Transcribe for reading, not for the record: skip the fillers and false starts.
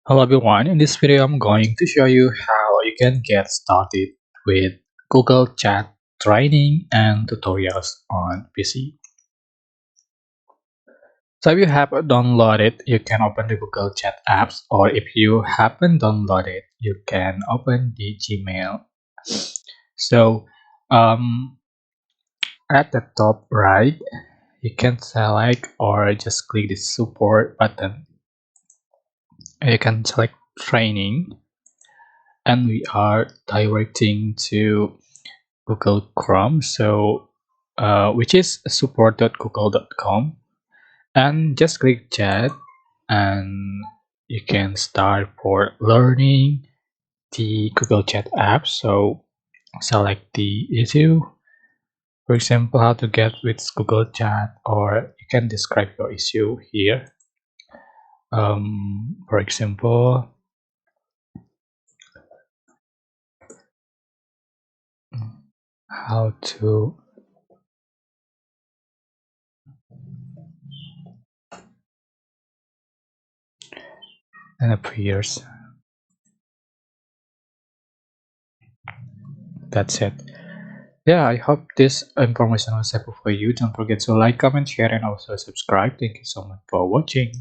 Hello everyone, in this video I'm going to show you how you can get started with Google Chat training and tutorials on PC. So if you have downloaded, you can open the Google Chat apps, or if you haven't downloaded, you can open the Gmail. So at the top right, you can select or just click the support button. You can select training, and we are directing to Google Chrome, so which is support.google.com, and just click chat, and you can start for learning the Google Chat app. So select the issue, for example, how to get with Google Chat, or you can describe your issue here. For example, how to and appears. That's it. Yeah, I hope this information was helpful for you. Don't forget to like, comment, share, and also subscribe. Thank you so much for watching.